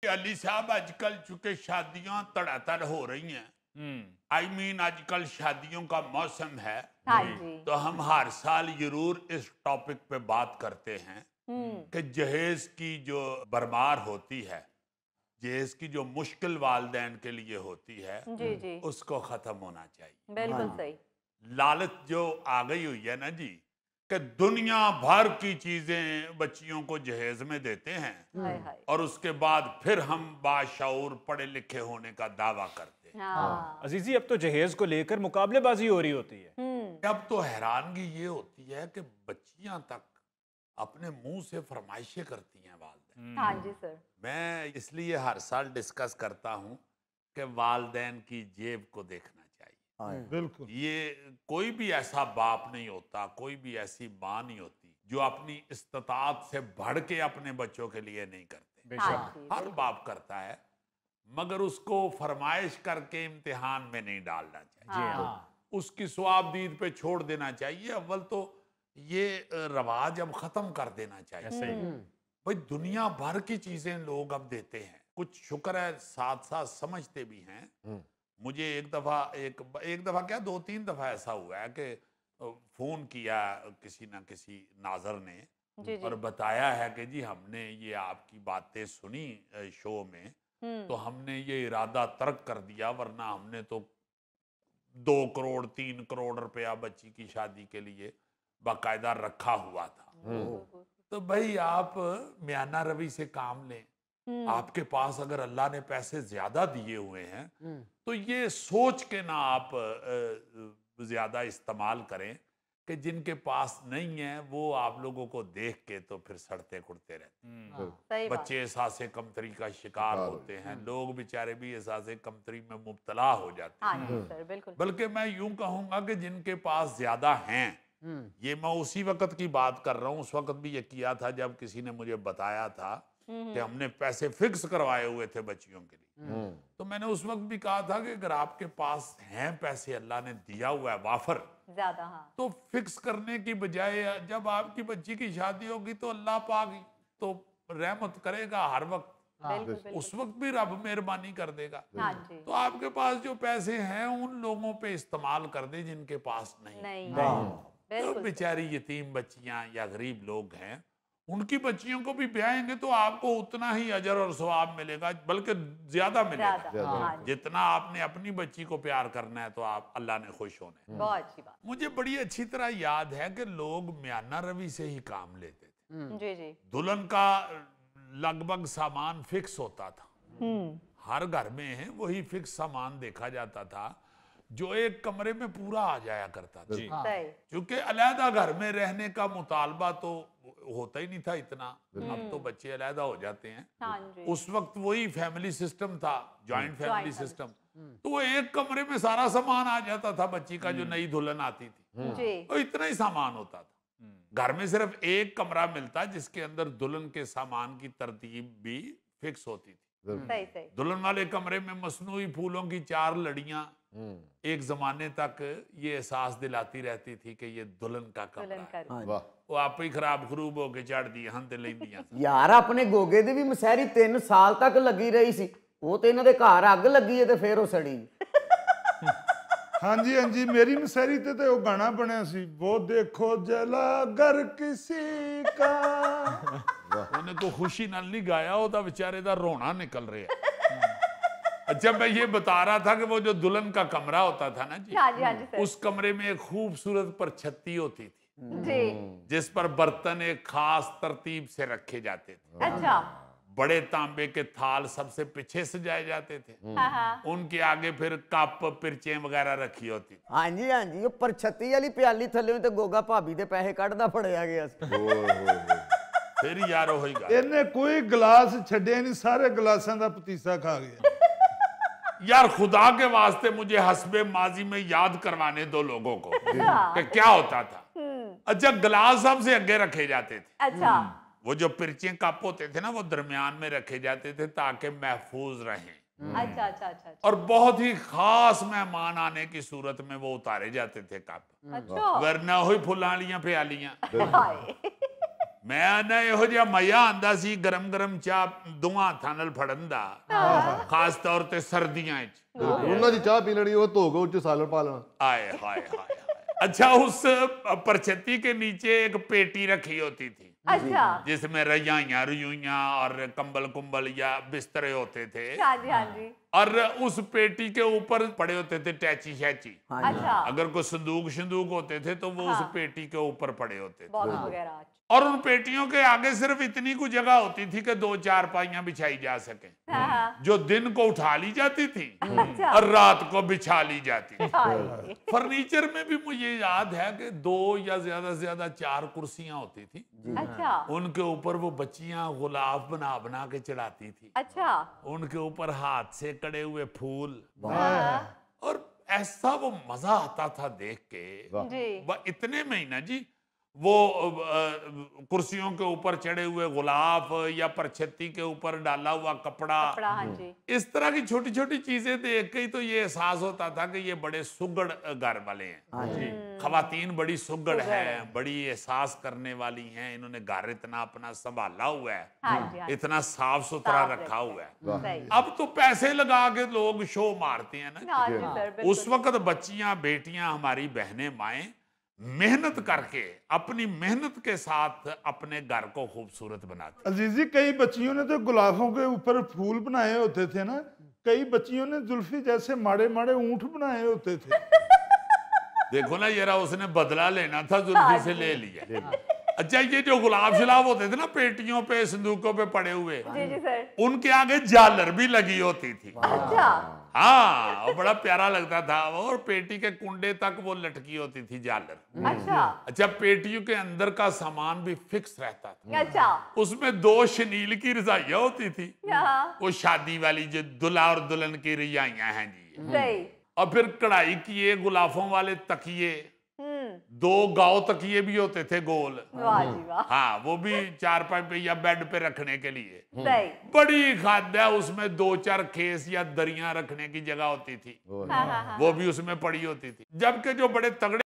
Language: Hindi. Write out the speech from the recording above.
अली साहब आजकल चूंकि शादियां तड़ातड़ हो रही हैं, आई मीन आजकल शादियों का मौसम है, हाँ जी। तो हम हर साल जरूर इस टॉपिक पे बात करते हैं कि जहेज की जो भरमार होती है, जहेज की जो मुश्किल वालदैन के लिए होती है, जी जी, उसको खत्म होना चाहिए। बिल्कुल सही। लालच जो आ गई हुई है ना जी, कि दुनिया भर की चीजें बच्चियों को जहेज में देते हैं हाय हाय। और उसके बाद फिर हम बाशऊर पढ़े लिखे होने का दावा करते हैं। हाँ। अजीजी, अब तो जहेज को लेकर मुकाबलेबाजी हो रही होती है। अब तो हैरानगी ये होती है कि बच्चियां तक अपने मुंह से फरमाइशें करती हैं वालदैन। हाँ जी सर। मैं इसलिए हर साल डिस्कस करता हूं कि वालदैन की जेब को देखना चाहिए। बिल्कुल। ये कोई भी ऐसा बाप नहीं होता, कोई भी ऐसी माँ नहीं होती जो अपनी इस्तात से बढ़ के अपने बच्चों के लिए नहीं करते। हाँ जी, हर बाप करता है, मगर उसको फरमाइश करके इम्तिहान में नहीं डालना चाहिए। हाँ। उसकी स्वाबदीद पे छोड़ देना चाहिए। अव्वल तो ये रवाज अब खत्म कर देना चाहिए। भाई दुनिया भर की चीजें लोग अब देते हैं, कुछ शुक्र है साथ साथ समझते भी हैं। मुझे एक दफा क्या 2-3 दफा ऐसा हुआ है कि फोन किया किसी ना किसी नाजर ने जी जी। और बताया है कि जी हमने ये आपकी बातें सुनी शो में, तो हमने ये इरादा तर्क कर दिया, वरना हमने तो 2 करोड़ 3 करोड़ रुपया बच्ची की शादी के लिए बाकायदा रखा हुआ था। तो भाई आप म्याना रवि से काम लें। आपके पास अगर अल्लाह ने पैसे ज्यादा दिए हुए हैं तो ये सोच के ना आप ज्यादा इस्तेमाल करें कि जिनके पास नहीं है वो आप लोगों को देख के तो फिर सड़ते कुड़ते रहते हैं। सही बात। बच्चे एहसासे कमतरी का शिकार होते हैं, लोग बेचारे भी एहसासे कमतरी में मुब्तला हो जाते हैं। हाँ जी सर, बिल्कुल। बल्कि मैं यूं कहूंगा कि जिनके पास ज्यादा हैं, ये मैं उसी वक्त की बात कर रहा हूँ, उस वक्त भी ये किया था जब किसी ने मुझे बताया था कि हमने पैसे फिक्स करवाए हुए थे बच्चियों के लिए। तो मैंने उस वक्त भी कहा था कि अगर आपके पास हैं पैसे, अल्लाह ने दिया हुआ है वाफर, ज्यादा। हाँ। तो फिक्स करने की बजाय जब आपकी बच्ची की शादी होगी तो अल्लाह पाक तो रहमत करेगा हर वक्त, बिल्कुल बिल्कुल। उस वक्त भी रब मेहरबानी कर देगा। हाँ जी। तो आपके पास जो पैसे हैं उन लोगों पे इस्तेमाल कर दे जिनके पास नहीं। नहीं। तो बिल्कुल। बेचारी यतीम बच्चियां या गरीब लोग हैं, उनकी बच्चियों को भी ब्याहेंगे तो आपको उतना ही अजर और सवाब मिलेगा, बल्कि ज्यादा मिलेगा। ज्यादा। हाँ जी। जितना आपने अपनी बच्ची को प्यार करना है तो आप अल्लाह ने खुश होना है। बहुत अच्छी बात। मुझे बड़ी अच्छी तरह याद है कि लोग म्याना रवि से ही काम लेते थे। जी जी। दुल्हन का लगभग सामान फिक्स होता था, हर घर में वही फिक्स सामान देखा जाता था जो एक कमरे में पूरा आ जाया करता था। सही। क्योंकि अलहदा घर में रहने का मुतालबा तो होता ही नहीं था इतना। अब तो बच्चे अलहदा हो जाते हैं। हाँ जी। उस वक्त वही फैमिली सिस्टम था, जॉइंट फैमिली Joint सिस्टम। तो वो एक कमरे में सारा सामान आ जाता था बच्ची का, जो नई दुल्हन आती थी। जी। तो इतना ही सामान होता था। घर में सिर्फ एक कमरा मिलता जिसके अंदर दुल्हन के सामान की तरतीब भी फिक्स होती थी। सही सही। दुल्हन वाले कमरे में मसनूई फूलों की 4 लड़ियां एक जमाने तक ये एहसास दिलाती रहती थी कि ये दुल्हन का कमरा दुल्हन है। कर। वो आप ही खराब खरूब होके चढ़ दी हंत लेंदियां यार अपने गोगे ਦੀ ਵੀ ਮਸਹਿਰੀ 3 ਸਾਲ ਤੱਕ ਲੱਗੀ ਰਹੀ ਸੀ, ਉਹ ਤੇ ਇਹਨਾਂ ਦੇ ਘਰ ਅੱਗ ਲੱਗੀ ਹੈ ਤੇ ਫੇਰ ਉਹ ਸੜੀ। ਹਾਂਜੀ ਹਾਂਜੀ, ਮੇਰੀ ਮਸਹਿਰੀ ਤੇ ਉਹ ਗਾਣਾ ਬਣਿਆ ਸੀ, वो देखो जला घर किसी का। ਉਹਨੇ ਕੋਈ खुशी नाल नहीं गाया, ਉਹਦਾ बेचारे ਦਾ रोना निकल रहा है। अच्छा, मैं ये बता रहा था कि वो जो दुल्हन का कमरा होता था ना जी, हाँ जी, हाँ जी सर। उस कमरे में एक खूबसूरत परछत्ती होती थी जी। जिस पर बर्तन एक खास तरतीब से रखे जाते थे। अच्छा। बड़े तांबे के थाल सबसे पीछे सजाए जाते थे, हाँ हाँ। उनके आगे फिर कप पिरचें वगैरह रखी होती थी। ਹਾਂਜੀ ਹਾਂਜੀ, ਉਹ ਪਰਛੱਤੀ ਵਾਲੀ ਪਿਆਲੀ ਥੱਲੇ ਤੇ ਗੋਗਾ ਭਾਬੀ ਦੇ ਪੈਸੇ ਕੱਢਦਾ ਫੜਿਆ ਗਿਆ ਸੀ। फिर यार वही गल, ਇਹਨੇ ਕੋਈ ਗਲਾਸ ਛੱਡਿਆ ਨਹੀਂ, ਸਾਰੇ ਗਲਾਸਾਂ ਦਾ ਪਤੀਸਾ ਖਾ ਗਿਆ। यार खुदा के वास्ते मुझे हस्बे माजी में याद करवाने दो लोगों को कि क्या होता था। अच्छा, गिलास सबसे आगे रखे जाते थे। अच्छा। वो जो पिरचें कप होते थे ना, वो दरमियान में रखे जाते थे ताकि महफूज रहें। अच्छा अच्छा अच्छा। और बहुत ही खास मेहमान आने की सूरत में वो उतारे जाते थे कप, अच्छा। वरना हुई फुलालियां प्यालियां। हाय। ਮੈਂ ਨਾ ਇਹੋ ਜਿਹਾ ਮਜ਼ਾ ਆਂਦਾ ਸੀ ਗਰਮ ਗਰਮ ਚਾਹ ਦੋਵਾਂ ਹੱਥਾਂ ਨਾਲ ਫੜਨ ਦਾ, ਖਾਸ ਤੌਰ ਤੇ ਸਰਦੀਆਂ 'ਚ। ਉਹਨਾਂ ਦੀ ਚਾਹ ਪੀ ਲੈਣੀ, ਉਹ ਧੋ ਕੇ ਉੱਚ ਸਾਲਣ ਪਾ ਲੈਣਾ। आए हाय हाय हाय। अच्छा, उस परछत्ती के नीचे एक पेटी रखी होती थी अच्छा। जिसमें रजाइयां रुइयां और कंबल कुंबल या बिस्तरे होते थे, हाँ जी हाँ जी। और उस पेटी के ऊपर पड़े होते थे टैची शैची। अच्छा। अगर कोई संदूक शंदूक होते थे तो वो उस पेटी के ऊपर पड़े होते थे, बॉक्स वगैरह। और उन पेटियों के आगे सिर्फ इतनी कुछ जगह होती थी कि 2-4 पाइयां बिछाई जा सके, हाँ। जो दिन को उठा ली जाती थी अच्छा। और रात को बिछा ली जाती थी। हाय। फर्नीचर में भी मुझे याद है कि 2 या ज्यादा से ज्यादा 4 कुर्सियां होती थी, अच्छा उनके ऊपर वो बच्चियां गुलाब बना बना के चढ़ाती थी, अच्छा। उनके ऊपर हाथ से कड़े हुए फूल, हाँ। और ऐसा वो मजा आता था देख के। जी। वह इतने में ही ना जी, वो कुर्सियों के ऊपर चढ़े हुए गुलाब या परछत्ती के ऊपर डाला हुआ कपड़ा, कपड़ा, हाँ जी। इस तरह की छोटी छोटी चीजें देख के ही तो ये एहसास होता था कि ये बड़े सुगड़ घर वाले हैं। खवातीन बड़ी सुगड़ हैं, बड़ी एहसास करने वाली हैं, इन्होंने घर इतना अपना संभाला हुआ है, हाँ जी हाँ जी। इतना साफ सुथरा साफ रखा हुआ है। सही। अब तो पैसे लगा के लोग शो मारते हैं ना। हाँ जी सर, बिल्कुल। उस वक्त बच्चियां, बेटियां, हमारी बहनें, माएं मेहनत करके, अपनी मेहनत के साथ अपने घर को खूबसूरत बनाती। अजीज जी, कई बच्चियों ने तो गुलाबों के ऊपर फूल बनाए होते थे ना, कई बच्चियों ने जुल्फी जैसे माड़े माड़े ऊंट बनाए होते थे। देखो ना जरा, उसने बदला लेना था, जुल्फी से ले लिया। अच्छा, ये जो गुलाब शलाब होते थे ना पेटियों पे, संदूकों पे पड़े हुए, जी जी सर। उनके आगे झालर भी लगी होती थी। अच्छा। हाँ, वो बड़ा प्यारा लगता था, और पेटी के कुंडे तक वो लटकी होती थी झालर। अच्छा। अच्छा, पेटियों के अंदर का सामान भी फिक्स रहता था। अच्छा। उसमें 2 शनील की रजाइयां होती थी, हाँ। वो शादी वाली जो दुल्हा और दुल्हन की रजाइयां हैं जी। सही। और फिर कढ़ाई किए गुलाफों वाले तकिए, 2 गाव तकिए भी होते थे गोल। वाह जी वाह। हाँ, वो भी 4 पे या बेड पे रखने के लिए। सही। बड़ी खाद है, उसमें 2-4 खेस या दरियां रखने की जगह होती थी, हाँ हाँ हाँ। वो भी उसमें पड़ी होती थी। जबकि जो बड़े तगड़े